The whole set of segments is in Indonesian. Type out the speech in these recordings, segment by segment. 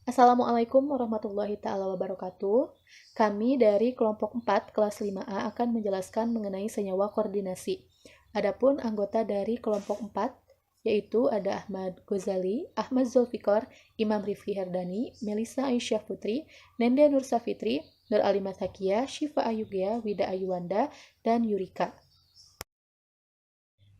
Assalamualaikum warahmatullahi taala wabarakatuh. Kami dari kelompok 4 kelas 5A akan menjelaskan mengenai senyawa koordinasi. Adapun anggota dari kelompok 4 yaitu ada Ahmad Ghazali, Ahmad Zulfikar, Imam Rifki Herdani, Melisa Aisyah Putri, Nenda Nur Safitri, Nur Alimat Hakia, Syifa Ayugia, Wida Ayuwanda, dan Yurika.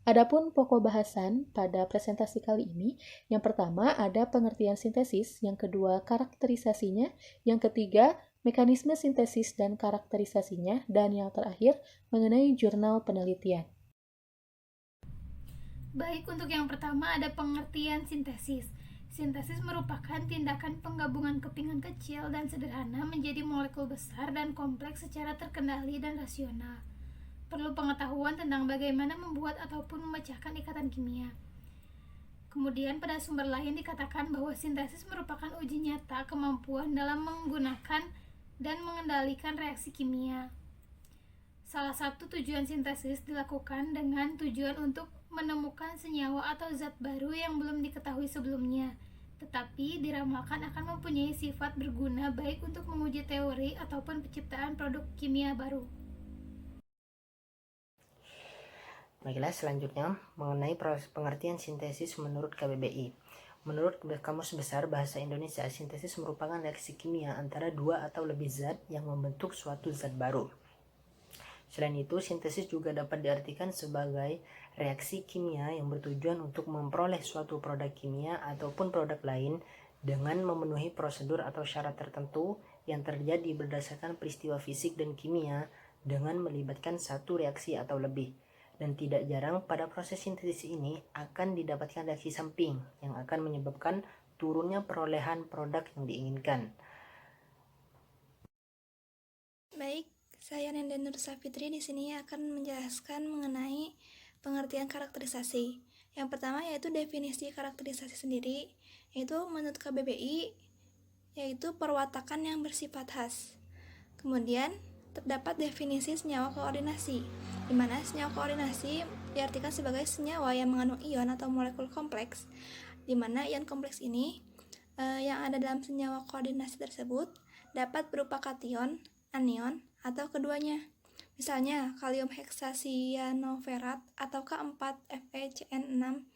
Adapun pokok bahasan pada presentasi kali ini, yang pertama ada pengertian sintesis, yang kedua karakterisasinya, yang ketiga mekanisme sintesis dan karakterisasinya, dan yang terakhir mengenai jurnal penelitian. Baik, untuk yang pertama ada pengertian sintesis. Sintesis merupakan tindakan penggabungan kepingan kecil dan sederhana menjadi molekul besar dan kompleks secara terkendali dan rasional. Perlu pengetahuan tentang bagaimana membuat ataupun memecahkan ikatan kimia. Kemudian pada sumber lain dikatakan bahwa sintesis merupakan uji nyata kemampuan dalam menggunakan dan mengendalikan reaksi kimia. Salah satu tujuan sintesis dilakukan dengan tujuan untuk menemukan senyawa atau zat baru yang belum diketahui sebelumnya, tetapi diramalkan akan mempunyai sifat berguna baik untuk menguji teori ataupun penciptaan produk kimia baru. Baiklah, selanjutnya mengenai proses pengertian sintesis menurut KBBI. Menurut Kamus Besar Bahasa Indonesia, sintesis merupakan reaksi kimia antara dua atau lebih zat yang membentuk suatu zat baru. Selain itu, sintesis juga dapat diartikan sebagai reaksi kimia yang bertujuan untuk memperoleh suatu produk kimia ataupun produk lain dengan memenuhi prosedur atau syarat tertentu yang terjadi berdasarkan peristiwa fisik dan kimia dengan melibatkan satu reaksi atau lebih. Dan tidak jarang pada proses sintesis ini akan didapatkan reaksi samping yang akan menyebabkan turunnya perolehan produk yang diinginkan. Baik, saya Nenda Nur Safitri di sini akan menjelaskan mengenai pengertian karakterisasi. Yang pertama yaitu definisi karakterisasi sendiri, yaitu menurut KBBI yaitu perwatakan yang bersifat khas. Kemudian terdapat definisi senyawa koordinasi, di mana senyawa koordinasi diartikan sebagai senyawa yang mengandung ion atau molekul kompleks, di mana ion kompleks ini yang ada dalam senyawa koordinasi tersebut dapat berupa kation, anion, atau keduanya. Misalnya kalium heksasiyanoferat atau K4FeCN6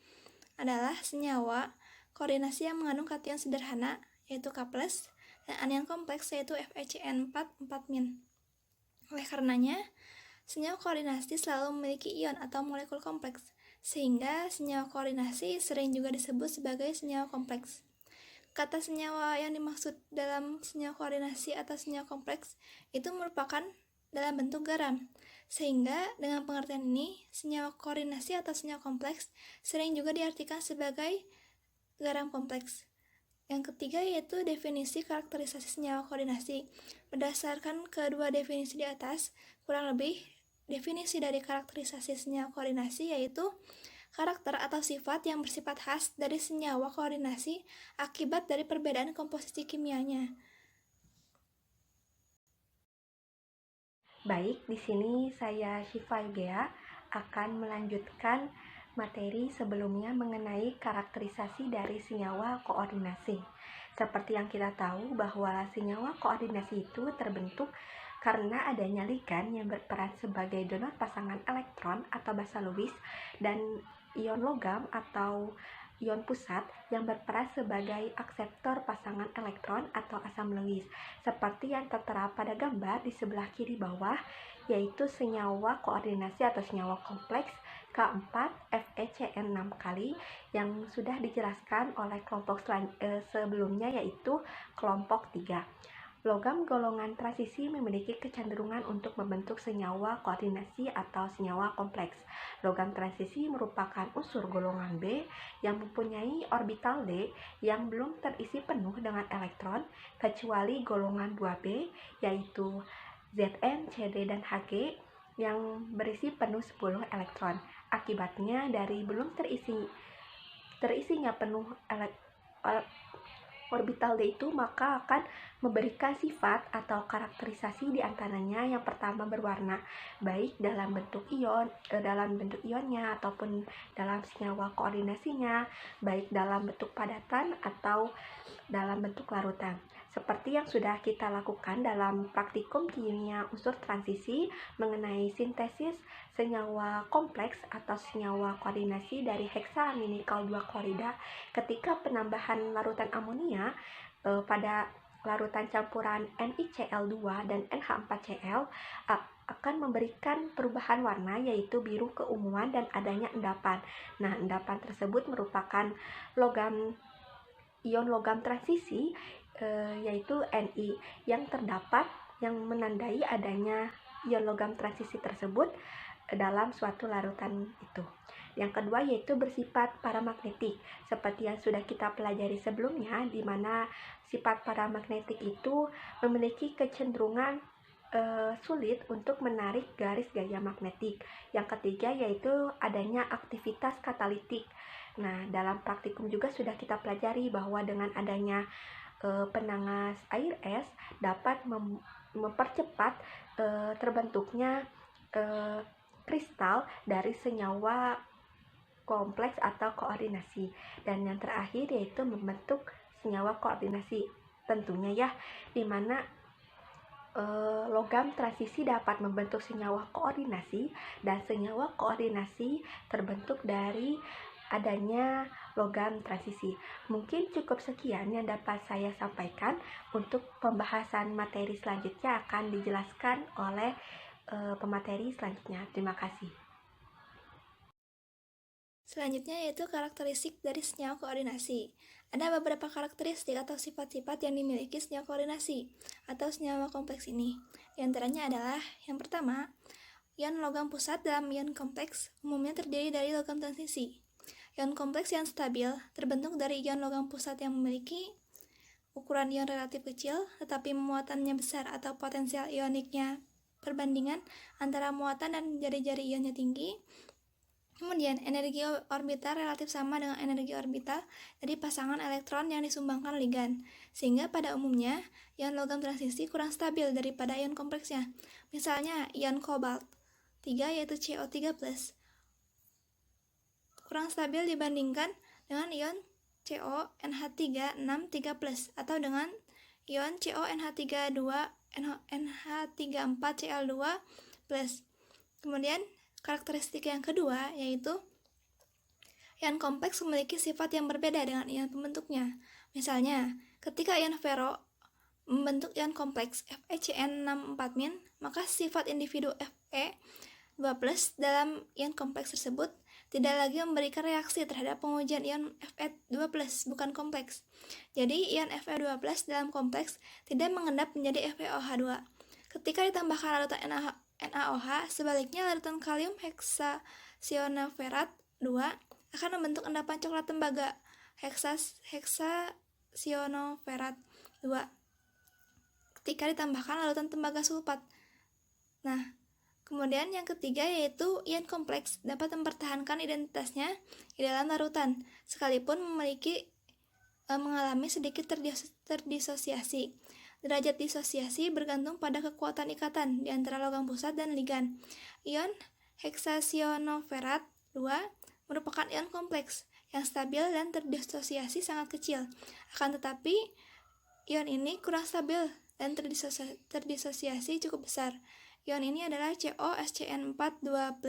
adalah senyawa koordinasi yang mengandung kation sederhana yaitu K+, dan anion kompleks yaitu FeCN4 4-. Oleh karenanya, senyawa koordinasi selalu memiliki ion atau molekul kompleks, sehingga senyawa koordinasi sering juga disebut sebagai senyawa kompleks. Kata senyawa yang dimaksud dalam senyawa koordinasi atau senyawa kompleks itu merupakan dalam bentuk garam, sehingga dengan pengertian ini, senyawa koordinasi atau senyawa kompleks sering juga diartikan sebagai garam kompleks. Yang ketiga yaitu definisi karakterisasi senyawa koordinasi. Berdasarkan kedua definisi di atas, kurang lebih definisi dari karakterisasi senyawa koordinasi yaitu karakter atau sifat yang bersifat khas dari senyawa koordinasi akibat dari perbedaan komposisi kimianya. Baik, di sini saya Syifa Yugea akan melanjutkan materi sebelumnya mengenai karakterisasi dari senyawa koordinasi. Seperti yang kita tahu bahwa senyawa koordinasi itu terbentuk karena adanya ligan yang berperan sebagai donor pasangan elektron atau basa Lewis dan ion logam atau ion pusat yang berperan sebagai akseptor pasangan elektron atau asam Lewis, seperti yang tertera pada gambar di sebelah kiri bawah, yaitu senyawa koordinasi atau senyawa kompleks K4FeCN6 kali yang sudah dijelaskan oleh kelompok sebelumnya, yaitu kelompok 3. Logam golongan transisi memiliki kecenderungan untuk membentuk senyawa koordinasi atau senyawa kompleks. Logam transisi merupakan unsur golongan B yang mempunyai orbital D yang belum terisi penuh dengan elektron kecuali golongan 2B yaitu Zn, Cd, dan Hg yang berisi penuh 10 elektron. Akibatnya dari belum terisinya penuh orbital D itu maka akan memberikan sifat atau karakterisasi di antaranya yang pertama berwarna, baik dalam bentuk ionnya ataupun dalam senyawa koordinasinya, baik dalam bentuk padatan atau dalam bentuk larutan. Seperti yang sudah kita lakukan dalam praktikum kimia unsur transisi mengenai sintesis senyawa kompleks atau senyawa koordinasi dari heksaaminikal 2 klorida ketika penambahan larutan amonia pada larutan campuran NiCl2 dan NH4Cl akan memberikan perubahan warna yaitu biru keunguan dan adanya endapan. Nah, endapan tersebut merupakan ion logam transisi yaitu Ni yang terdapat yang menandai adanya ion logam transisi tersebut dalam suatu larutan itu. Yang kedua yaitu bersifat paramagnetik, seperti yang sudah kita pelajari sebelumnya, di mana sifat paramagnetik itu memiliki kecenderungan sulit untuk menarik garis gaya magnetik. Yang ketiga yaitu adanya aktivitas katalitik. Nah, dalam praktikum juga sudah kita pelajari bahwa dengan adanya penangas air es dapat mempercepat terbentuknya kristal dari senyawa kompleks atau koordinasi. Dan yang terakhir yaitu membentuk senyawa koordinasi. Tentunya ya, di mana logam transisi dapat membentuk senyawa koordinasi dan senyawa koordinasi terbentuk dari adanya logam transisi. Mungkin cukup sekian yang dapat saya sampaikan. Untuk pembahasan materi selanjutnya akan dijelaskan oleh pemateri selanjutnya. Terima kasih. Selanjutnya yaitu karakteristik dari senyawa koordinasi. Ada beberapa karakteristik atau sifat-sifat yang dimiliki senyawa koordinasi atau senyawa kompleks ini. Di antaranya adalah yang pertama, ion logam pusat dalam ion kompleks umumnya terdiri dari logam transisi. Ion kompleks yang stabil terbentuk dari ion logam pusat yang memiliki ukuran ion relatif kecil tetapi muatannya besar atau potensial ioniknya perbandingan antara muatan dan jari-jari ionnya tinggi. Kemudian, energi orbital relatif sama dengan energi orbital dari pasangan elektron yang disumbangkan ligan, sehingga pada umumnya ion logam transisi kurang stabil daripada ion kompleksnya. Misalnya, ion kobalt 3 yaitu CO3+, kurang stabil dibandingkan dengan ion CONH3 6 3+, atau dengan ion CONH32 NH34Cl2+. Kemudian, karakteristik yang kedua yaitu ion kompleks memiliki sifat yang berbeda dengan ion pembentuknya. Misalnya, ketika ion fero membentuk ion kompleks FeCN64-, maka sifat individu Fe2+ dalam ion kompleks tersebut tidak lagi memberikan reaksi terhadap pengujian ion Fe2+, bukan kompleks. Jadi, ion Fe2+ dalam kompleks tidak mengendap menjadi FeOH2. Ketika ditambahkan larutan NaOH, sebaliknya larutan kalium heksasionoferat 2 akan membentuk endapan coklat tembaga heksasionoferat 2 ketika ditambahkan larutan tembaga sulfat. Nah, kemudian yang ketiga yaitu ion kompleks dapat mempertahankan identitasnya di dalam larutan sekalipun mengalami sedikit terdisosiasi. Derajat disosiasi bergantung pada kekuatan ikatan di antara logam pusat dan ligan. Ion heksasionoferat 2 merupakan ion kompleks yang stabil dan terdisosiasi sangat kecil. Akan tetapi, ion ini kurang stabil dan terdisosiasi cukup besar. Ion ini adalah COSCN4 2+.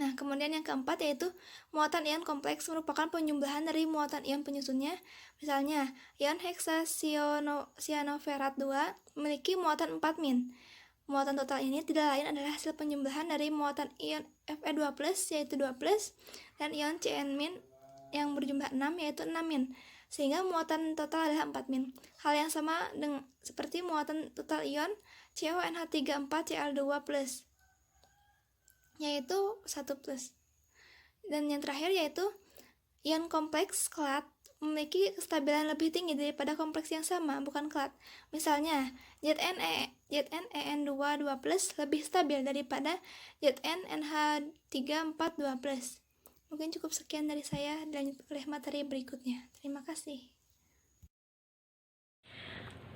Nah, kemudian yang keempat yaitu muatan ion kompleks merupakan penjumlahan dari muatan ion penyusunnya. Misalnya, ion heksasionoferat 2 memiliki muatan 4-. Muatan total ini tidak lain adalah hasil penjumlahan dari muatan ion Fe2+, yaitu 2+, dan ion Cn- yang berjumlah 6, yaitu 6-. Sehingga muatan total adalah 4-. Hal yang sama seperti muatan total ion CONH34Cl2+, yaitu 1+. Dan yang terakhir yaitu ion kompleks kelat memiliki kestabilan lebih tinggi daripada kompleks yang sama, bukan kelat. Misalnya, ZnEn2 2+ lebih stabil daripada ZnNH3 4 2+. Mungkin cukup sekian dari saya, dilanjut oleh materi berikutnya. Terima kasih.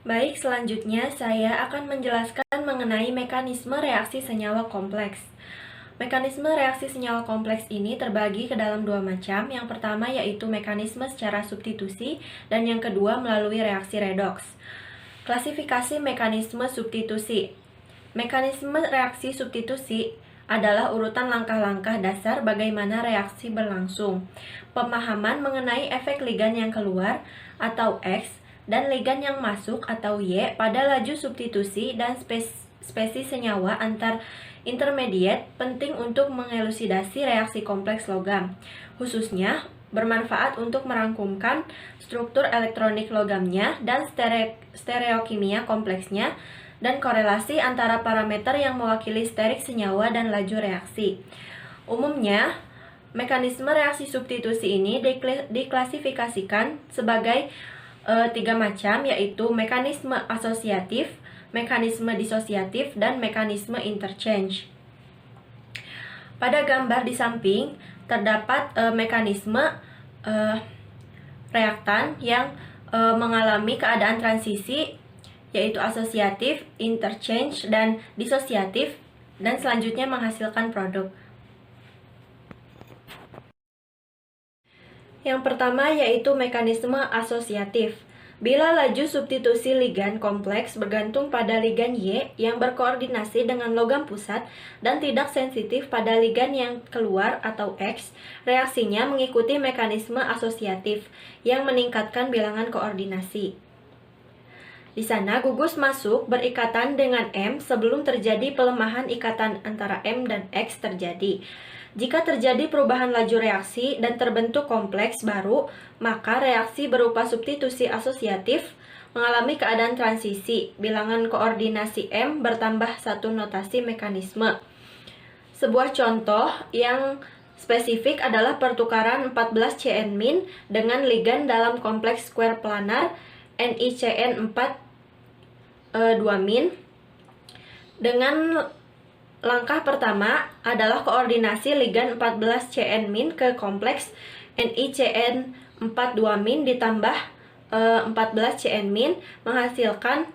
Baik, selanjutnya saya akan menjelaskan mengenai mekanisme reaksi senyawa kompleks. Mekanisme reaksi senyawa kompleks ini terbagi ke dalam dua macam. Yang pertama yaitu mekanisme secara substitusi dan yang kedua melalui reaksi redoks. Klasifikasi mekanisme substitusi. Mekanisme reaksi substitusi adalah urutan langkah-langkah dasar bagaimana reaksi berlangsung. Pemahaman mengenai efek ligan yang keluar atau X dan ligan yang masuk atau Y pada laju substitusi dan spesies senyawa antar intermediate penting untuk mengelusidasi reaksi kompleks logam. Khususnya bermanfaat untuk merangkumkan struktur elektronik logamnya dan stereokimia kompleksnya dan korelasi antara parameter yang mewakili sterik senyawa dan laju reaksi. Umumnya, mekanisme reaksi substitusi ini diklasifikasikan sebagai tiga macam, yaitu mekanisme asosiatif, mekanisme disosiatif, dan mekanisme interchange. Pada gambar di samping terdapat mekanisme reaktan yang mengalami keadaan transisi, yaitu asosiatif, interchange, dan disosiatif, dan selanjutnya menghasilkan produk. Yang pertama yaitu mekanisme asosiatif. Bila laju substitusi ligan kompleks bergantung pada ligan Y yang berkoordinasi dengan logam pusat dan tidak sensitif pada ligan yang keluar atau X, reaksinya mengikuti mekanisme asosiatif yang meningkatkan bilangan koordinasi. Di sana gugus masuk berikatan dengan M sebelum terjadi pelemahan ikatan antara M dan X terjadi. Jika terjadi perubahan laju reaksi dan terbentuk kompleks baru, maka reaksi berupa substitusi asosiatif mengalami keadaan transisi. Bilangan koordinasi M bertambah satu notasi mekanisme. Sebuah contoh yang spesifik adalah pertukaran 14 CN- dengan ligan dalam kompleks square planar NiCN4 2- dengan langkah pertama adalah koordinasi ligan 14 CN- ke kompleks NiCN4 2- ditambah 14 CN- menghasilkan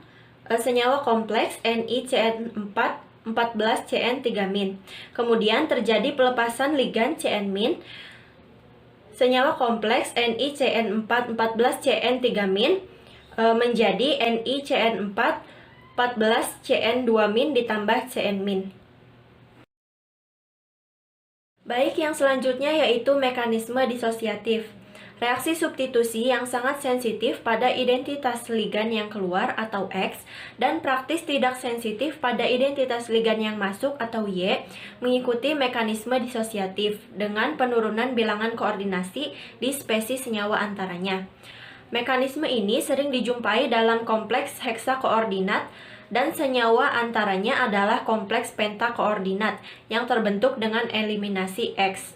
senyawa kompleks NiCN4 14 CN3-. Kemudian terjadi pelepasan ligan CN-, senyawa kompleks NiCN4 14 CN3- menjadi NiCN4 14 CN2- ditambah CN-. Baik, yang selanjutnya yaitu mekanisme disosiatif. Reaksi substitusi yang sangat sensitif pada identitas ligan yang keluar atau X dan praktis tidak sensitif pada identitas ligan yang masuk atau Y mengikuti mekanisme disosiatif dengan penurunan bilangan koordinasi di spesies senyawa antaranya. Mekanisme ini sering dijumpai dalam kompleks heksakoordinat dan senyawa antaranya adalah kompleks pentakoordinat yang terbentuk dengan eliminasi X.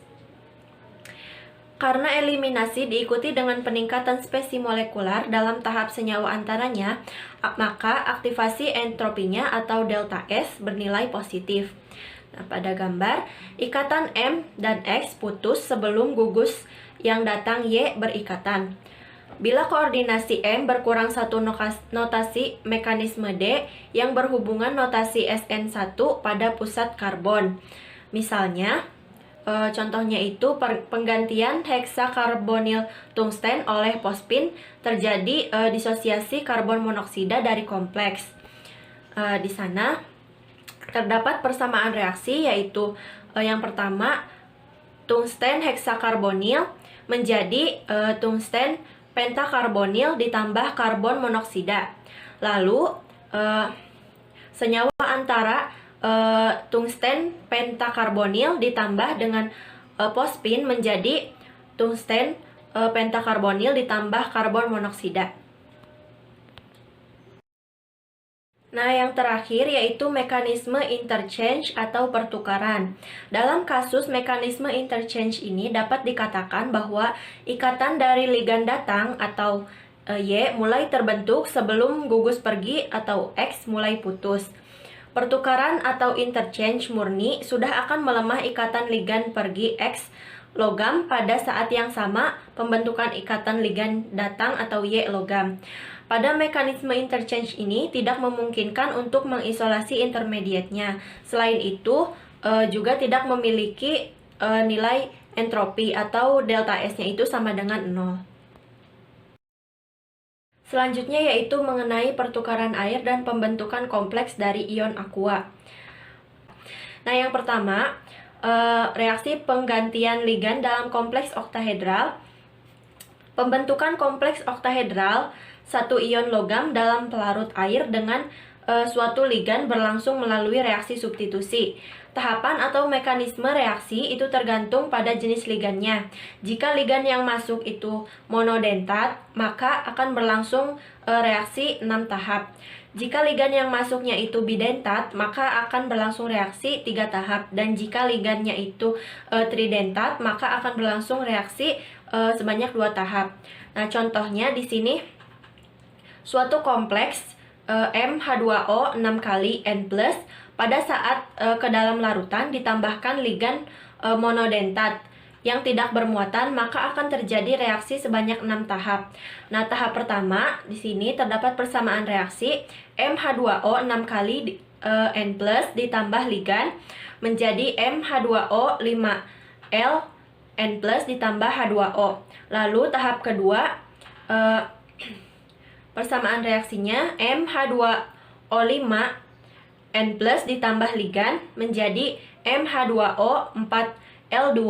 Karena eliminasi diikuti dengan peningkatan spesies molekular dalam tahap senyawa antaranya, maka aktivasi entropinya atau delta S bernilai positif. Nah, pada gambar, ikatan M dan X putus sebelum gugus yang datang Y berikatan. Bila koordinasi M berkurang satu notasi mekanisme D yang berhubungan notasi SN1 pada pusat karbon. Misalnya, contohnya itu penggantian heksakarbonil tungsten oleh fosfin terjadi disosiasi karbon monoksida dari kompleks. Di sana terdapat persamaan reaksi yaitu yang pertama tungsten heksakarbonil menjadi tungsten pentakarbonil ditambah karbon monoksida. Lalu senyawa antara tungsten pentakarbonil ditambah dengan fosfin menjadi tungsten pentakarbonil ditambah karbon monoksida. Nah, yang terakhir yaitu mekanisme interchange atau pertukaran. Dalam kasus mekanisme interchange ini dapat dikatakan bahwa ikatan dari ligan datang atau Y mulai terbentuk sebelum gugus pergi atau X mulai putus. Pertukaran atau interchange murni sudah akan melemah ikatan ligan pergi X logam pada saat yang sama pembentukan ikatan ligan datang atau Y logam. Pada mekanisme interchange ini tidak memungkinkan untuk mengisolasi intermediate-nya. Selain itu, juga tidak memiliki nilai entropi atau delta S-nya itu sama dengan 0. Selanjutnya yaitu mengenai pertukaran air dan pembentukan kompleks dari ion aqua. Nah, yang pertama, reaksi penggantian ligan dalam kompleks oktahedral. Pembentukan kompleks oktahedral satu ion logam dalam pelarut air dengan suatu ligan berlangsung melalui reaksi substitusi. Tahapan atau mekanisme reaksi itu tergantung pada jenis ligannya. Jika ligan yang masuk itu monodentat, maka akan berlangsung reaksi 6 tahap. Jika ligan yang masuknya itu bidentat, maka akan berlangsung reaksi 3 tahap. Dan jika ligannya itu tridentat, maka akan berlangsung reaksi sebanyak 2 tahap. Nah, contohnya di sini suatu kompleks MH2O 6 kali N+, pada saat ke dalam larutan ditambahkan ligan monodentat yang tidak bermuatan, maka akan terjadi reaksi sebanyak 6 tahap. Nah, tahap pertama di sini terdapat persamaan reaksi MH2O 6 kali N+ ditambah ligan menjadi MH2O 5L N+ ditambah H2O. Lalu tahap kedua, persamaan reaksinya MH2O5 N+ ditambah ligan menjadi MH2O 4L2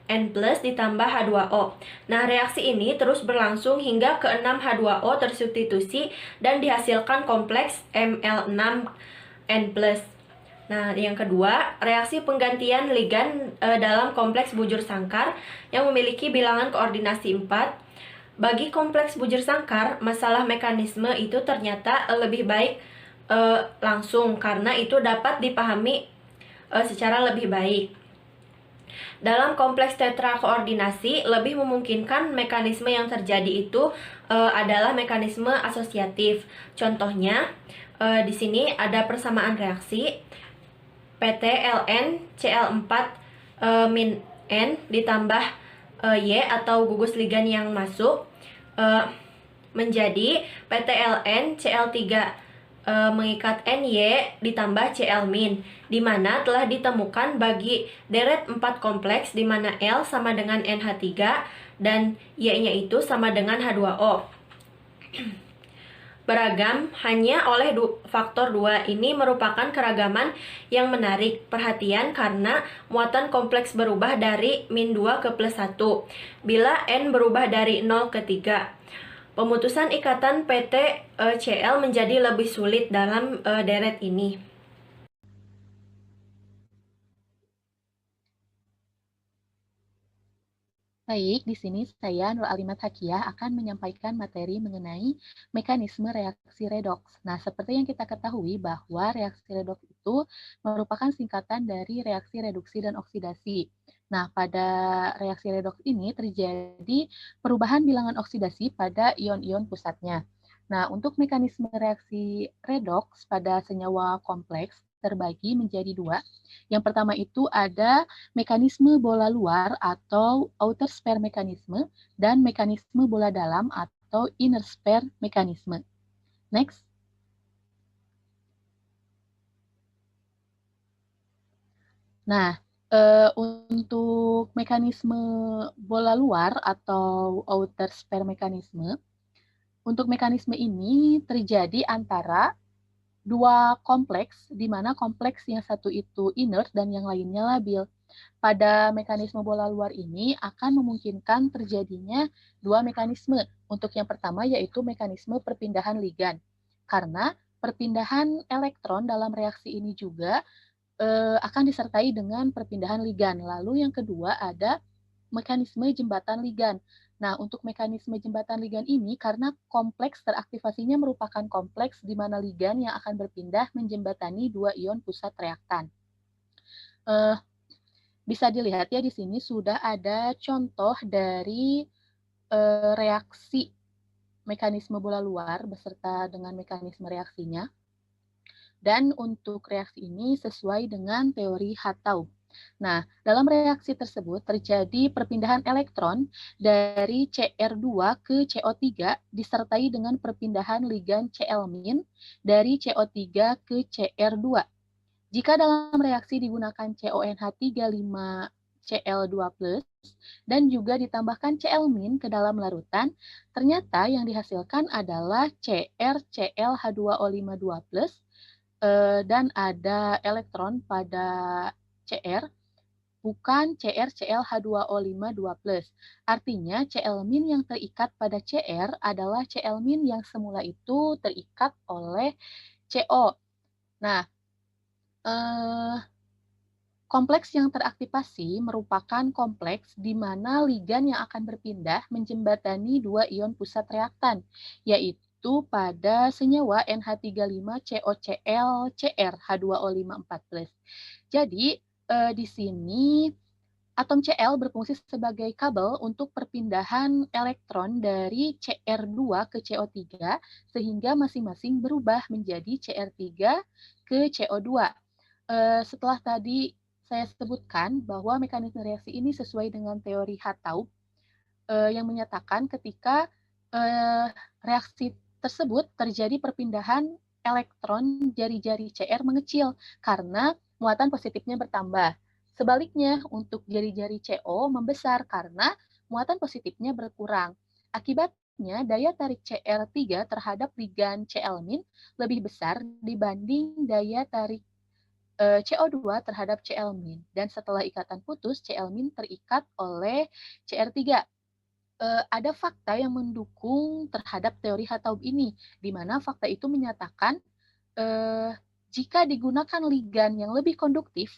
N+ ditambah H2O. Nah, reaksi ini terus berlangsung hingga ke-6 H2O tersubstitusi dan dihasilkan kompleks Ml6 N+. Nah, yang kedua, reaksi penggantian ligan dalam kompleks bujur sangkar yang memiliki bilangan koordinasi 4. Bagi kompleks bujur sangkar, masalah mekanisme itu ternyata lebih baik langsung karena itu dapat dipahami secara lebih baik. Dalam kompleks tetra koordinasi, lebih memungkinkan mekanisme yang terjadi itu adalah mekanisme asosiatif. Contohnya, di sini ada persamaan reaksi PTLN Cl4 min N ditambah Y atau gugus ligan yang masuk menjadi PTLN Cl3 mengikat NY ditambah Cl min, di mana telah ditemukan bagi deret 4 kompleks di mana L sama dengan NH3 dan Y-nya itu sama dengan H2O. Beragam hanya oleh faktor 2 ini merupakan keragaman yang menarik perhatian karena muatan kompleks berubah dari -2 ke +1 bila N berubah dari 0 ke 3. Pemutusan ikatan PT-Cl menjadi lebih sulit dalam deret ini. Baik, di sini saya Nur Alimat Hakiyah akan menyampaikan materi mengenai mekanisme reaksi redoks. Nah, seperti yang kita ketahui bahwa reaksi redoks itu merupakan singkatan dari reaksi reduksi dan oksidasi. Nah, pada reaksi redoks ini terjadi perubahan bilangan oksidasi pada ion-ion pusatnya. Nah, untuk mekanisme reaksi redoks pada senyawa kompleks terbagi menjadi 2. Yang pertama itu ada mekanisme bola luar atau outer sphere mekanisme dan mekanisme bola dalam atau inner sphere mekanisme. Next. Nah, untuk mekanisme bola luar atau outer sphere mekanisme, untuk mekanisme ini terjadi antara dua kompleks, di mana kompleks yang satu itu inert dan yang lainnya labil. Pada mekanisme bola luar ini akan memungkinkan terjadinya dua mekanisme. Untuk yang pertama yaitu mekanisme perpindahan ligan. Karena perpindahan elektron dalam reaksi ini juga akan disertai dengan perpindahan ligan. Lalu yang kedua ada mekanisme jembatan ligan. Nah, untuk mekanisme jembatan ligan ini, karena kompleks teraktivasinya merupakan kompleks di mana ligan yang akan berpindah menjembatani dua ion pusat reaktan. Bisa dilihat ya di sini sudah ada contoh dari reaksi mekanisme bola luar beserta dengan mekanisme reaksinya. Dan untuk reaksi ini sesuai dengan teori Hattau. Nah, dalam reaksi tersebut terjadi perpindahan elektron dari Cr2 ke CO3 disertai dengan perpindahan ligan Cl- dari CO3 ke Cr2. Jika dalam reaksi digunakan CONH35Cl2+, dan juga ditambahkan Cl- ke dalam larutan, ternyata yang dihasilkan adalah CrClH2O52+, dan ada elektron pada Cr, bukan CrClH2O52+. Artinya Cl- yang terikat pada Cr adalah Cl- yang semula itu terikat oleh CO. Nah, kompleks yang teraktivasi merupakan kompleks di mana ligan yang akan berpindah menjembatani dua ion pusat reaktan, yaitu pada senyawa NH35COCl Cr H2O54+. Jadi, di sini atom Cl berfungsi sebagai kabel untuk perpindahan elektron dari Cr2 ke CO3 sehingga masing-masing berubah menjadi Cr3 ke CO2. Setelah tadi saya sebutkan bahwa mekanisme reaksi ini sesuai dengan teori Hataub yang menyatakan ketika reaksi tersebut terjadi perpindahan elektron jari-jari Cr mengecil karena muatan positifnya bertambah. Sebaliknya, untuk jari-jari CO membesar karena muatan positifnya berkurang. Akibatnya, daya tarik Cr3 terhadap ligan Cl- lebih besar dibanding daya tarik CO2 terhadap Cl-. Dan setelah ikatan putus, Cl- terikat oleh Cr3. Ada fakta yang mendukung terhadap teori Hataub ini, di mana fakta itu menyatakan jika digunakan ligan yang lebih konduktif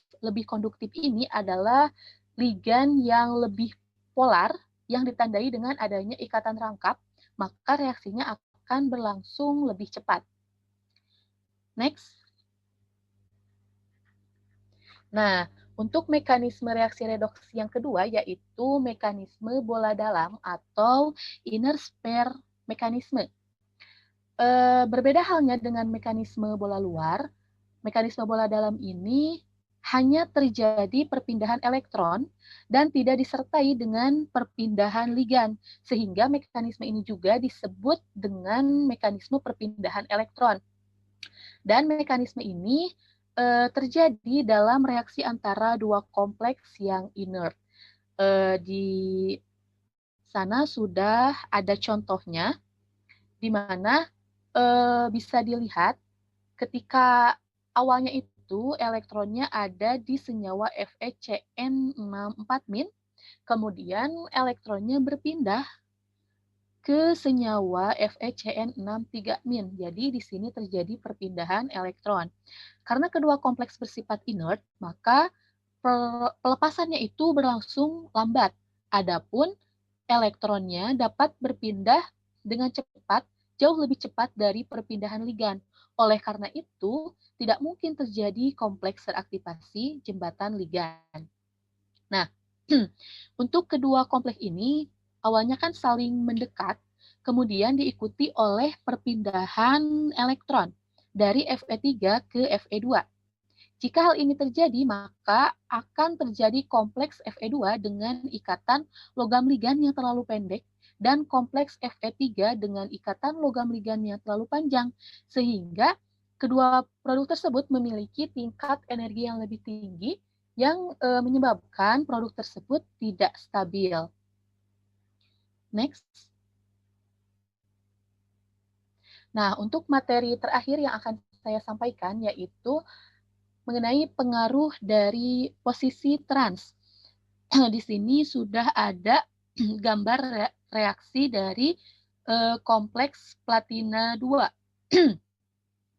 ini adalah ligan yang lebih polar, yang ditandai dengan adanya ikatan rangkap, maka reaksinya akan berlangsung lebih cepat. Next. Nah, untuk mekanisme reaksi redoksi yang kedua yaitu mekanisme bola dalam atau inner sphere mekanisme. Berbeda halnya dengan mekanisme bola luar, mekanisme bola dalam ini hanya terjadi perpindahan elektron dan tidak disertai dengan perpindahan ligan, sehingga mekanisme ini juga disebut dengan mekanisme perpindahan elektron. Dan mekanisme ini terjadi dalam reaksi antara dua kompleks yang inert. Di sana sudah ada contohnya, di mana bisa dilihat ketika awalnya itu elektronnya ada di senyawa FeCN64-, kemudian elektronnya berpindah ke senyawa FeCN63-. Jadi di sini terjadi perpindahan elektron. Karena kedua kompleks bersifat inert, maka pelepasannya itu berlangsung lambat. Adapun elektronnya dapat berpindah dengan cepat, jauh lebih cepat dari perpindahan ligan. Oleh karena itu, tidak mungkin terjadi kompleks teraktivasi jembatan ligan. Nah, untuk kedua kompleks ini, awalnya kan saling mendekat, kemudian diikuti oleh perpindahan elektron dari Fe3 ke Fe2. Jika hal ini terjadi, maka akan terjadi kompleks Fe2 dengan ikatan logam ligan yang terlalu pendek dan kompleks Fe3 dengan ikatan logam ligan yang terlalu panjang, sehingga kedua produk tersebut memiliki tingkat energi yang lebih tinggi yang menyebabkan produk tersebut tidak stabil. Next. Nah, untuk materi terakhir yang akan saya sampaikan yaitu mengenai pengaruh dari posisi trans. Di sini sudah ada gambar reaksi dari kompleks platina 2.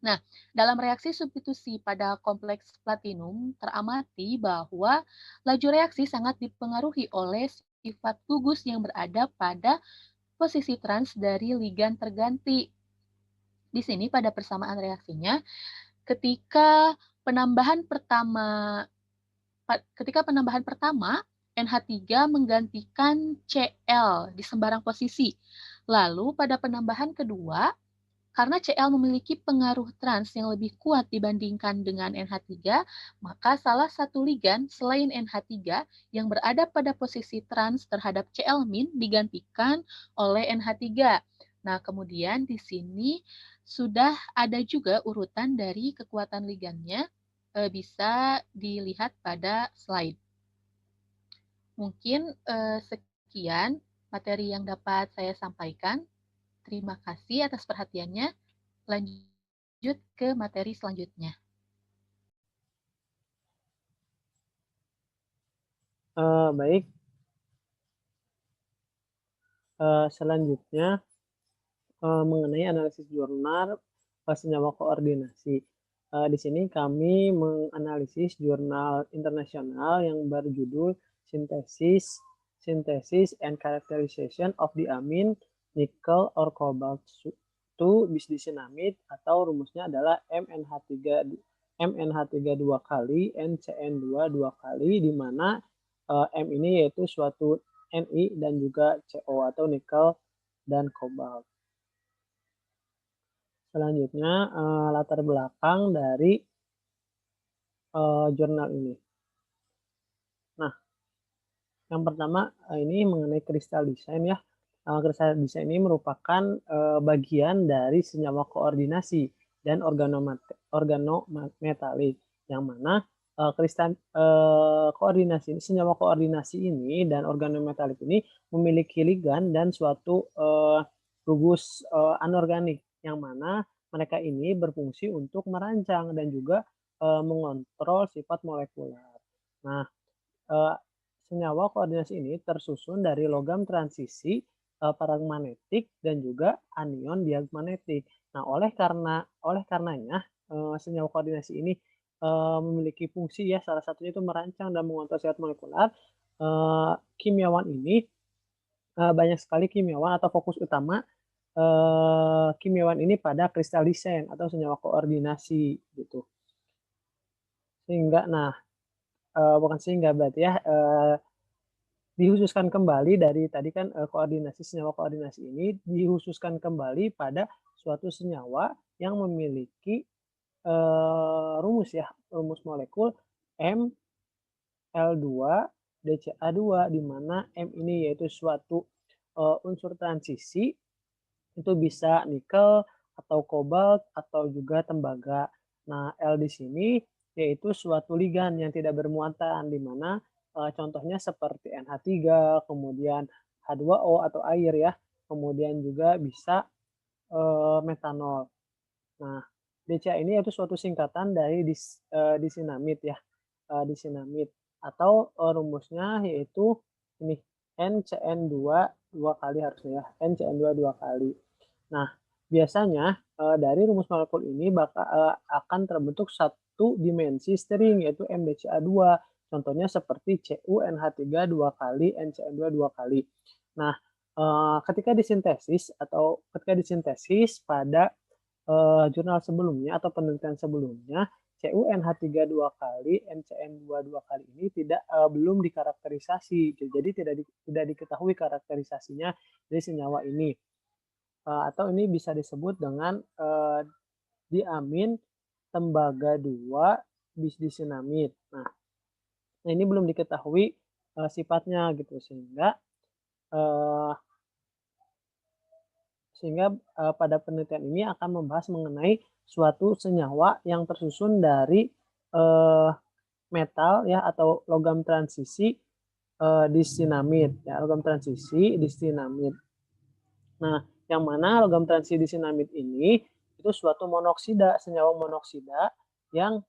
Nah, dalam reaksi substitusi pada kompleks platinum teramati bahwa laju reaksi sangat dipengaruhi oleh sifat gugus yang berada pada posisi trans dari ligan terganti. Di sini pada persamaan reaksinya, ketika penambahan pertama NH3 menggantikan Cl di sembarang posisi. Lalu pada penambahan kedua, Karena Cl memiliki pengaruh trans yang lebih kuat dibandingkan dengan NH3, maka salah satu ligan selain NH3 yang berada pada posisi trans terhadap Cl- digantikan oleh NH3. Nah, kemudian di sini sudah ada juga urutan dari kekuatan ligannya, bisa dilihat pada slide. Mungkin sekian materi yang dapat saya sampaikan. Terima kasih atas perhatiannya. Lanjut ke materi selanjutnya. Baik, selanjutnya mengenai analisis jurnal senyawa koordinasi. Di sini kami menganalisis jurnal internasional yang berjudul Synthesis and Characterization of the Amine Nickel or Cobalt 2 bisdisinamide, atau rumusnya adalah MNH3 2 kali, NCN2 2 kali, di mana M ini yaitu suatu Ni dan juga CO atau nikel dan kobalt. Selanjutnya latar belakang dari jurnal ini. Nah, yang pertama ini mengenai kristal design ya. Kristal design ini merupakan bagian dari senyawa koordinasi dan organometalik, yang mana kristal koordinasi, senyawa koordinasi ini dan organometalik ini memiliki ligan dan suatu gugus anorganik, yang mana mereka ini berfungsi untuk merancang dan juga mengontrol sifat molekuler. Nah, senyawa koordinasi ini tersusun dari logam transisi, paramagnetik, dan juga anion diamagnetik. Nah, oleh karenanya senyawa koordinasi ini memiliki fungsi ya, salah satunya itu merancang dan mengontrol sifat molekuler. Kimiawan ini banyak sekali kimiawan atau fokus utama kimiawan ini pada kristal design atau senyawa koordinasi gitu. Sehingga bukan sehingga berarti ya dihususkan kembali dari tadi kan koordinasi senyawa koordinasi ini dihususkan kembali pada suatu senyawa yang memiliki rumus molekul Ml2 DCA2, di mana M ini yaitu suatu unsur transisi, itu bisa nikel atau kobalt atau juga tembaga. Nah, L di sini yaitu suatu ligan yang tidak bermuatan, di mana contohnya seperti NH3, kemudian H2O atau air ya, kemudian juga bisa metanol. Nah, DCA ini yaitu suatu singkatan dari disinamid ya, disinamid, atau rumusnya yaitu ini NCN2 2 kali harusnya ya, NCN2 2 kali. Nah, biasanya dari rumus molekul ini akan terbentuk satu dimensi string yaitu MDCA2. Contohnya seperti CuNH3 2 kali, NCN2 2 kali. Nah, ketika disintesis pada jurnal sebelumnya atau penelitian sebelumnya, CuNH3 2 kali, NCN2 2 kali ini belum dikarakterisasi. Jadi tidak diketahui karakterisasinya dari senyawa ini. Atau ini bisa disebut dengan diamin tembaga 2 bisdisinamid. Nah, ini belum diketahui sifatnya gitu, sehingga pada penelitian ini akan membahas mengenai suatu senyawa yang tersusun dari metal ya atau logam transisi disinamid ya, logam transisi disinamid. Nah, yang mana logam transisi disinamid ini itu suatu monoksida, senyawa monoksida yang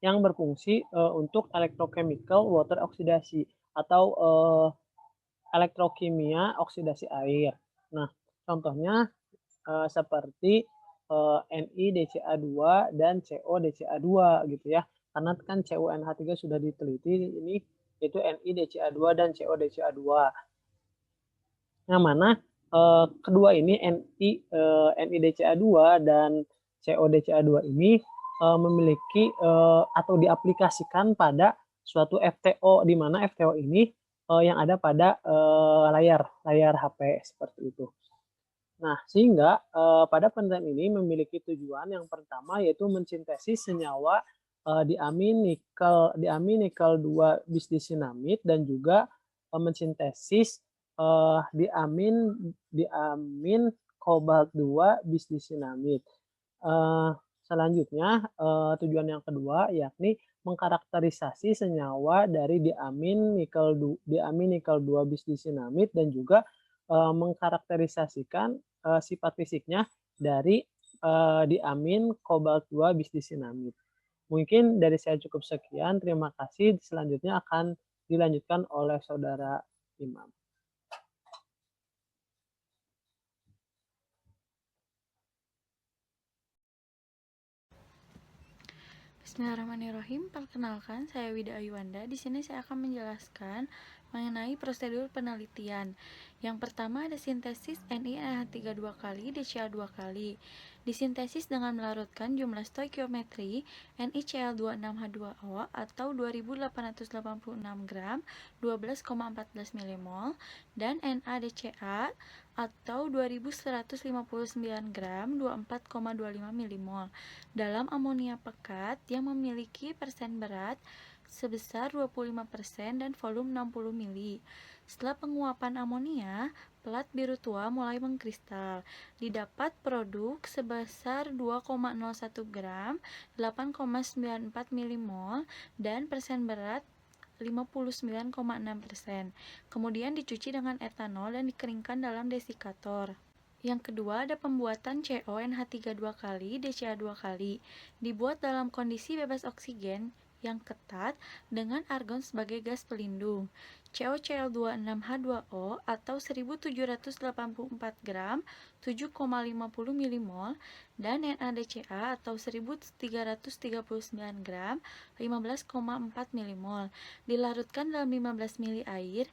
yang berfungsi untuk electrochemical water oksidasi atau elektrokimia oksidasi air. Nah, contohnya seperti NiDCA2 dan CODCA2 gitu ya. Karena kan CuNH3 sudah diteliti, ini itu NiDCA2 dan CODCA2. Yang mana kedua ini NiDCA2 dan CODCA2 ini memiliki atau diaplikasikan pada suatu FTO, di mana FTO ini yang ada pada layar HP seperti itu. Nah, sehingga pada penelitian ini memiliki tujuan yang pertama yaitu mensintesis senyawa diamin nikel 2 bisdisinamid dan juga mensintesis diamin kobalt 2 bisdisinamid. Selanjutnya tujuan yang kedua yakni mengkarakterisasi senyawa dari diamin nikel 2 bisdisinamid dan juga mengkarakterisasikan sifat fisiknya dari diamin kobalt 2 bisdisinamid. Mungkin dari saya cukup sekian. Terima kasih. Selanjutnya akan dilanjutkan oleh Saudara Imam. Bismillahirrahmanirrahim. Perkenalkan, saya Wida Ayuanda. Di sini saya akan menjelaskan mengenai prosedur penelitian. Yang pertama ada sintesis NiNH3 2 kali, DCA 2 kali. Disintesis dengan melarutkan jumlah stoikiometri NiCl26H2O atau 2886 gram 12,14 mmol dan NaDCA atau 2159 gram 24,25 mmol dalam amonia pekat yang memiliki persen berat sebesar 25% dan volume 60 mili. Setelah penguapan amonia, pelat biru tua mulai mengkristal. Didapat produk sebesar 2,01 gram, 8,94 milimol, dan persen berat 59,6%. Kemudian dicuci dengan etanol dan dikeringkan dalam desikator. Yang kedua ada pembuatan CONH3 2 kali, DCA 2 kali. Dibuat dalam kondisi bebas oksigen yang ketat dengan argon sebagai gas pelindung. COCl26H2O atau 1784 gram 7,50 milimol dan NaDCA atau 1339 gram 15,4 milimol dilarutkan dalam 15 mili air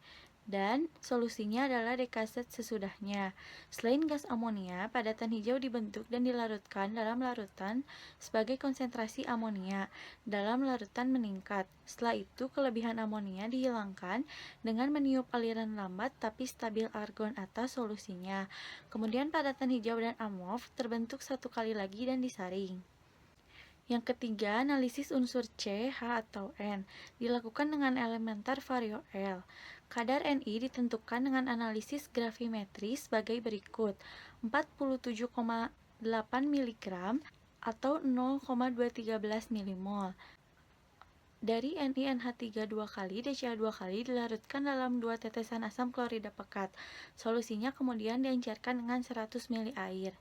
dan solusinya adalah dekaset sesudahnya. Selain gas amonia, padatan hijau dibentuk dan dilarutkan dalam larutan sebagai konsentrasi amonia. Dalam larutan meningkat. Setelah itu, kelebihan amonia dihilangkan dengan meniup aliran lambat tapi stabil argon atas solusinya. Kemudian padatan hijau dan amorf terbentuk satu kali lagi dan disaring. Yang ketiga, analisis unsur C, H, atau N dilakukan dengan elementer vario L. Kadar Ni ditentukan dengan analisis gravimetri sebagai berikut: 47,8 mg atau 0,213 milimol. Dari NiNH3 2 kali, DCA 2 kali dilarutkan dalam 2 tetesan asam klorida pekat. Solusinya kemudian diencerkan dengan 100 ml air.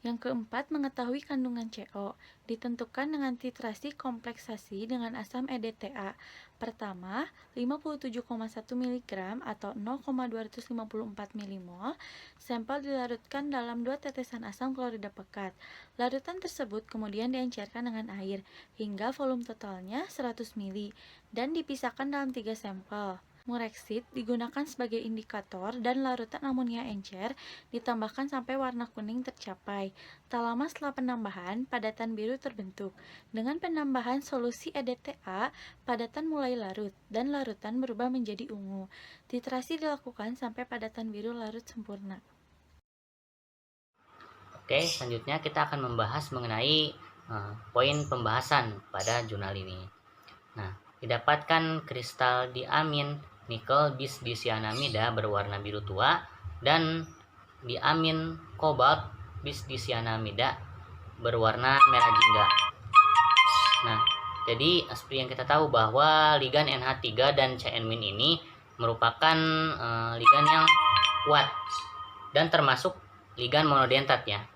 Yang keempat, mengetahui kandungan CO. Ditentukan dengan titrasi kompleksasi dengan asam EDTA. Pertama, 57,1 mg atau 0,254 milimol. Sampel dilarutkan dalam 2 tetesan asam klorida pekat. Larutan tersebut kemudian diencerkan dengan air hingga volume totalnya 100 ml dan dipisahkan dalam 3 sampel. Murexit digunakan sebagai indikator dan larutan amonia encer ditambahkan sampai warna kuning tercapai. Tak lama setelah penambahan, padatan biru terbentuk. Dengan penambahan solusi EDTA, padatan mulai larut dan larutan berubah menjadi ungu. Titrasi dilakukan sampai padatan biru larut sempurna. Oke, selanjutnya kita akan membahas mengenai poin pembahasan pada jurnal ini. Nah, didapatkan kristal diamin nikel bisdisianamida berwarna biru tua dan diamin kobalt bisdisianamida berwarna merah jingga. Nah, jadi seperti yang kita tahu bahwa ligan NH3 dan CN- ini merupakan ligan yang kuat dan termasuk ligan monodentat ya.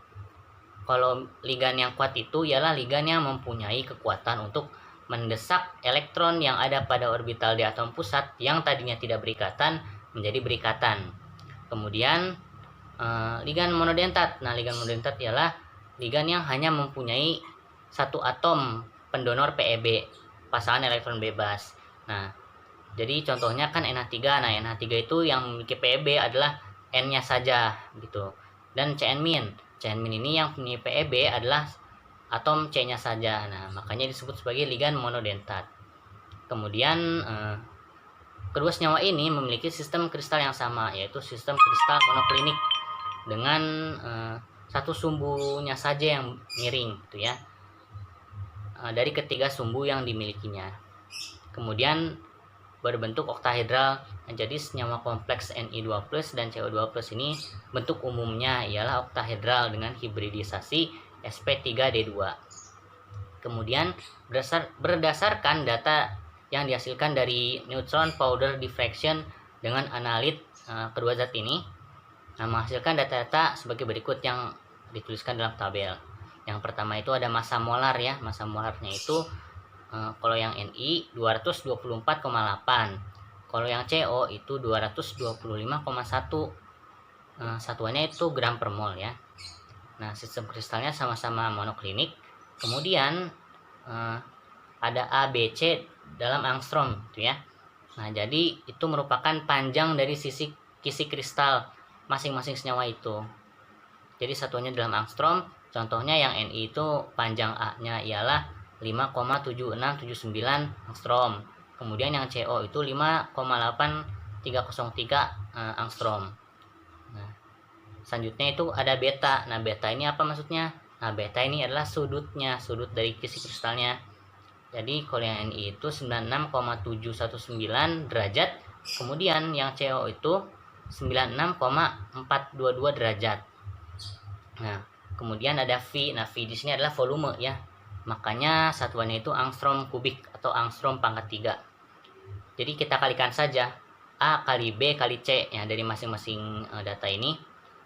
Kalau ligan yang kuat itu ialah ligan yang mempunyai kekuatan untuk mendesak elektron yang ada pada orbital di atom pusat yang tadinya tidak berikatan menjadi berikatan. Kemudian ligan monodentat. Nah, ligan monodentat ialah ligan yang hanya mempunyai satu atom pendonor PeB, pasangan elektron bebas. Nah, jadi contohnya kan NH3. Nah, NH3 itu yang memiliki PeB adalah N-nya saja gitu. Dan CN-. CN- ini yang punya PeB adalah atom C-nya saja. Nah, makanya disebut sebagai ligan monodentat. Kemudian kedua senyawa ini memiliki sistem kristal yang sama, yaitu sistem kristal monoklinik dengan satu sumbunya saja yang miring gitu ya, dari ketiga sumbu yang dimilikinya. Kemudian berbentuk oktahedral. Jadi senyawa kompleks Ni2+ dan CO2+ ini bentuk umumnya ialah oktahedral dengan hibridisasi sp3d2. Kemudian berdasarkan data yang dihasilkan dari neutron powder diffraction dengan analit kedua zat ini, menghasilkan data-data sebagai berikut yang dituliskan dalam tabel. Yang pertama itu ada massa molar ya, massa molarnya itu kalau yang Ni 224,8, kalau yang CO itu 225,1, satuannya itu gram per mol ya. Nah, sistem kristalnya sama-sama monoklinik. Kemudian ada A, B, C dalam angstrom gitu ya. Nah, jadi itu merupakan panjang dari sisi kisi kristal masing-masing senyawa itu. Jadi satuannya dalam angstrom. Contohnya yang Ni itu panjang A-nya ialah 5,7679 angstrom. Kemudian yang CO itu 5,8303 angstrom. Nah, selanjutnya itu ada beta. Nah, beta ini apa maksudnya? Nah, beta ini adalah sudutnya, sudut dari kisi kristalnya. Jadi kalau yang Ni itu 96,719 derajat, kemudian yang CO itu 96,422 derajat. Nah, kemudian ada V. Nah, V di sini adalah volume ya. Makanya satuannya itu angstrom kubik atau angstrom pangkat 3. Jadi kita kalikan saja A kali B kali C ya dari masing-masing data ini.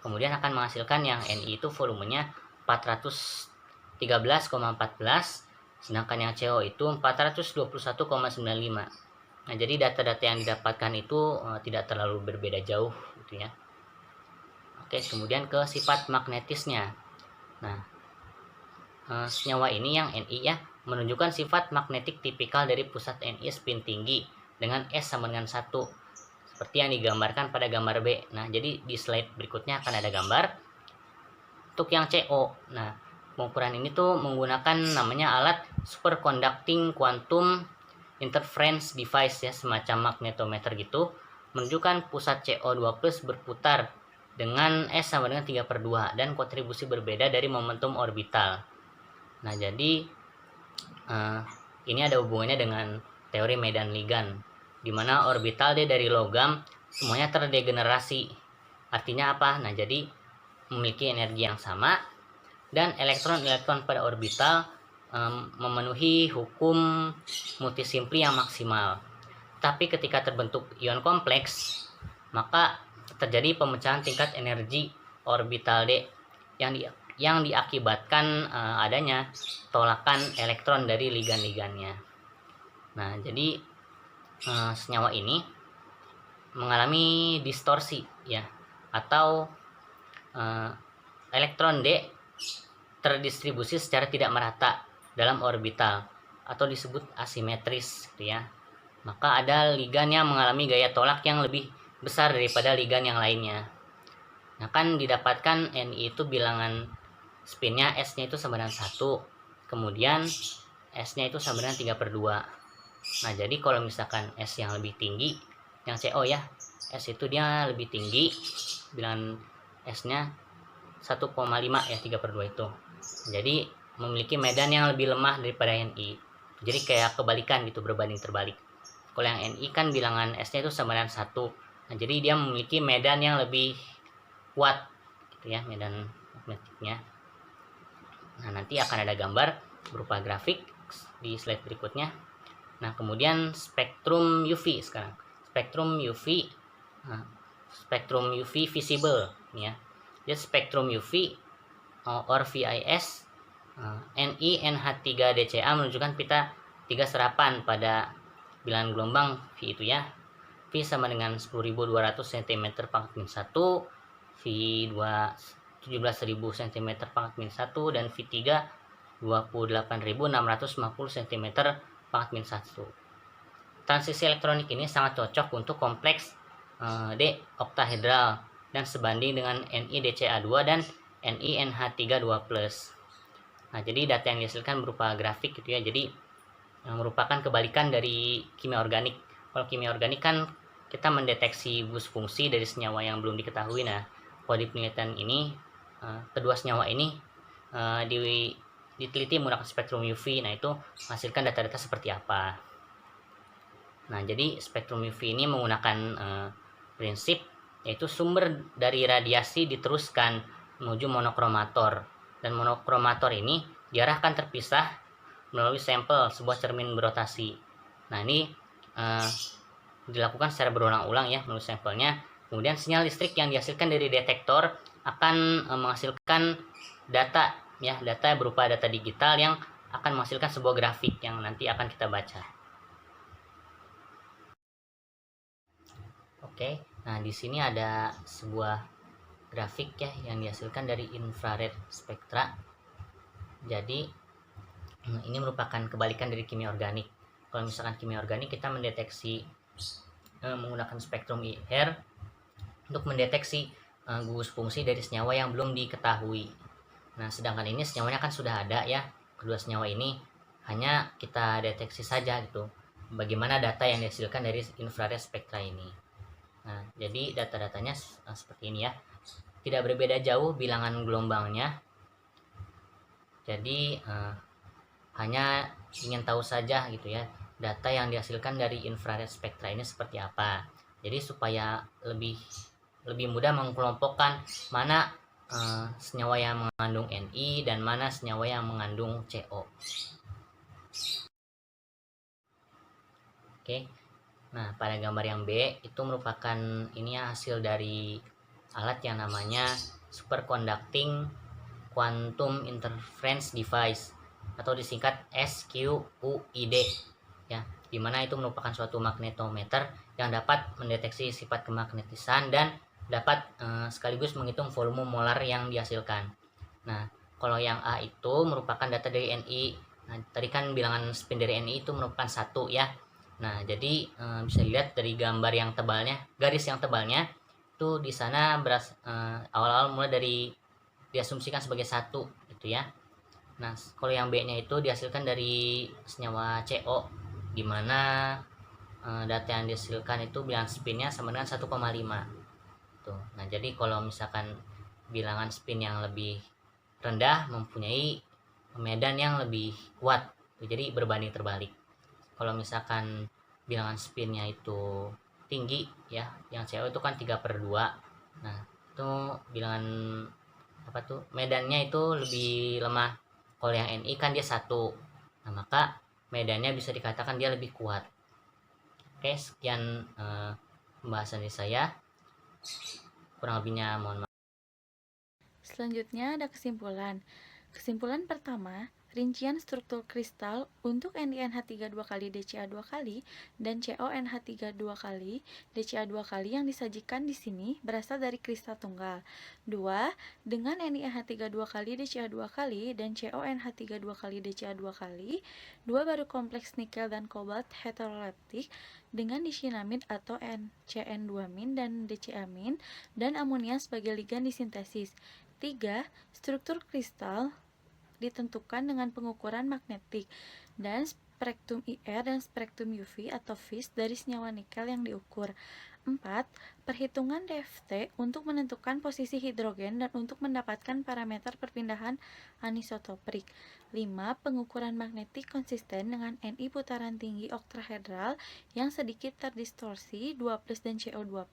Kemudian akan menghasilkan yang Ni itu volumenya 413,14, sedangkan yang CO itu 421,95. Nah, jadi data-data yang didapatkan itu tidak terlalu berbeda jauh gitu ya. Oke, kemudian ke sifat magnetisnya. Nah, senyawa ini yang Ni ya menunjukkan sifat magnetik tipikal dari pusat Ni spin tinggi dengan S sama dengan 1 seperti yang digambarkan pada gambar B. Nah, jadi di slide berikutnya akan ada gambar untuk yang CO. Nah, pengukuran ini tuh menggunakan namanya alat superconducting quantum interference device ya, semacam magnetometer gitu, menunjukkan pusat CO2+ berputar dengan S sama dengan 3/2 dan kontribusi berbeda dari momentum orbital. Nah, jadi ini ada hubungannya dengan teori medan ligan, di mana orbital dia dari logam semuanya terdegenerasi. Artinya apa? Nah, jadi memiliki energi yang sama dan elektron-elektron pada orbital memenuhi hukum multisimpli yang maksimal. Tapi ketika terbentuk ion kompleks, maka terjadi pemecahan tingkat energi orbital D yang diakibatkan adanya tolakan elektron dari ligan-ligannya. Nah, jadi senyawa ini mengalami distorsi ya, atau elektron D terdistribusi secara tidak merata dalam orbital atau disebut asimetris gitu ya. Maka ada ligan yang mengalami gaya tolak yang lebih besar daripada ligan yang lainnya. Nah, kan didapatkan Ni itu bilangan spinnya S-nya itu sama dengan 1, kemudian S-nya itu sama dengan 3/2. Nah, jadi kalau misalkan S yang lebih tinggi, yang CO ya, S itu dia lebih tinggi, bilangan S-nya 1,5 ya, 3/2 itu. Jadi memiliki medan yang lebih lemah daripada Ni. Jadi kayak kebalikan gitu, berbanding terbalik. Kalau yang Ni kan bilangan S-nya itu sama dengan 1. Nah, jadi dia memiliki medan yang lebih kuat gitu ya, medan magnetiknya. Nah, nanti akan ada gambar berupa grafik di slide berikutnya. Nah, kemudian spektrum UV sekarang. Spektrum UV visible ya. Jadi spektrum UV or VIS Ni NH3DCa menunjukkan pita 3 serapan pada bilangan gelombang V itu ya. V sama dengan 10.200 cm pangkat min 1, V2 17.000 cm pangkat min 1, dan V3 28.650 cm pangkat min 1. Transisi elektronik ini sangat cocok untuk kompleks D oktahedral dan sebanding dengan NiDCa2 dan NiNH3 2+. Nah, jadi data yang dihasilkan berupa grafik gitu ya. Jadi yang merupakan kebalikan dari kimia organik. Kalau kimia organik kan kita mendeteksi gugus fungsi dari senyawa yang belum diketahui. Nah, kalau di penelitian ini kedua senyawa ini diteliti menggunakan spektrum UV. Nah, itu menghasilkan data-data seperti apa. Nah, jadi spektrum UV ini menggunakan prinsip yaitu sumber dari radiasi diteruskan menuju monokromator. Dan monokromator ini diarahkan terpisah melalui sampel sebuah cermin berotasi. Nah, ini dilakukan secara berulang-ulang ya melalui sampelnya. Kemudian sinyal listrik yang dihasilkan dari detektor akan menghasilkan data ya, data berupa data digital yang akan menghasilkan sebuah grafik yang nanti akan kita baca. Oke, nah di sini ada sebuah grafik ya yang dihasilkan dari infrared spektra. Jadi ini merupakan kebalikan dari kimia organik. Kalau misalkan kimia organik kita mendeteksi menggunakan spektrum IR untuk mendeteksi gugus fungsi dari senyawa yang belum diketahui. Nah, sedangkan ini senyawanya kan sudah ada ya. Kedua senyawa ini hanya kita deteksi saja gitu. Bagaimana data yang dihasilkan dari infrared spektra ini. Nah, jadi data-datanya seperti ini ya. Tidak berbeda jauh bilangan gelombangnya. Jadi hanya ingin tahu saja gitu ya, data yang dihasilkan dari infrared spektra ini seperti apa. Jadi supaya lebih mudah mengkelompokkan mana senyawa yang mengandung Ni dan mana senyawa yang mengandung CO. Oke. Nah, pada gambar yang B itu merupakan ini ya, hasil dari alat yang namanya superconducting quantum interference device atau disingkat SQUID ya, dimana itu merupakan suatu magnetometer yang dapat mendeteksi sifat kemagnetisan dan dapat sekaligus menghitung volume molar yang dihasilkan. Nah, kalau yang A itu merupakan data dari Ni. Nah, tadi kan bilangan spin dari Ni itu merupakan 1 ya. Nah, jadi bisa dilihat dari gambar yang tebalnya, garis yang tebalnya itu di sana awal-awal mulai dari diasumsikan sebagai 1 gitu ya. Nah, kalau yang B-nya itu dihasilkan dari senyawa CO, di mana data yang dihasilkan itu bilangan spinnya sama dengan 1,5. Tuh. Nah, jadi kalau misalkan bilangan spin yang lebih rendah mempunyai medan yang lebih kuat, jadi berbanding terbalik. Kalau misalkan bilangan spinnya itu tinggi ya, yang CO itu kan 3/2. Nah, itu bilangan medannya itu lebih lemah. Kalau yang Ni kan dia 1. Nah, maka medannya bisa dikatakan dia lebih kuat. Oke, sekian pembahasan dari saya. Kurang lebihnya mohon maaf. Selanjutnya ada kesimpulan. Kesimpulan pertama, rincian struktur kristal untuk NiNH3 2 kali DCa 2 kali dan CONH3 2 kali DCa 2 kali yang disajikan di sini berasal dari kristal tunggal. 2. Dengan NiNH3 2 kali DCa 2 kali dan CONH3 2 kali DCa 2 kali, 2 baru kompleks nikel dan kobalt heteroleptik dengan dicyanamid atau CN2- dan DCamin dan amonia sebagai ligan disintesis. 3. Struktur kristal ditentukan dengan pengukuran magnetik dan spektrum IR dan spektrum UV atau FIS dari senyawa nikel yang diukur. 4. Perhitungan DFT untuk menentukan posisi hidrogen dan untuk mendapatkan parameter perpindahan anisotopik. 5. Pengukuran magnetik konsisten dengan Ni putaran tinggi oktahedral yang sedikit terdistorsi 2+ dan CO2+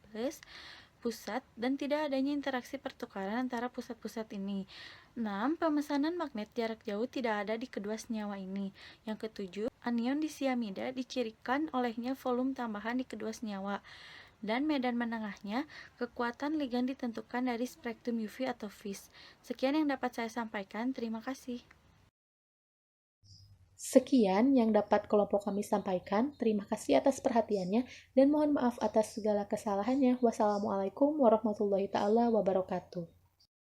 pusat dan tidak adanya interaksi pertukaran antara pusat-pusat ini. 6. Pemesanan magnet jarak jauh tidak ada di kedua senyawa ini. Yang ketujuh, anion disiamida dicirikan olehnya volume tambahan di kedua senyawa. Dan medan menengahnya, kekuatan ligan ditentukan dari spektrum UV atau FIS. Sekian yang dapat saya sampaikan. Terima kasih. Sekian yang dapat kelompok kami sampaikan. Terima kasih atas perhatiannya dan mohon maaf atas segala kesalahannya. Wassalamualaikum warahmatullahi taala wabarakatuh.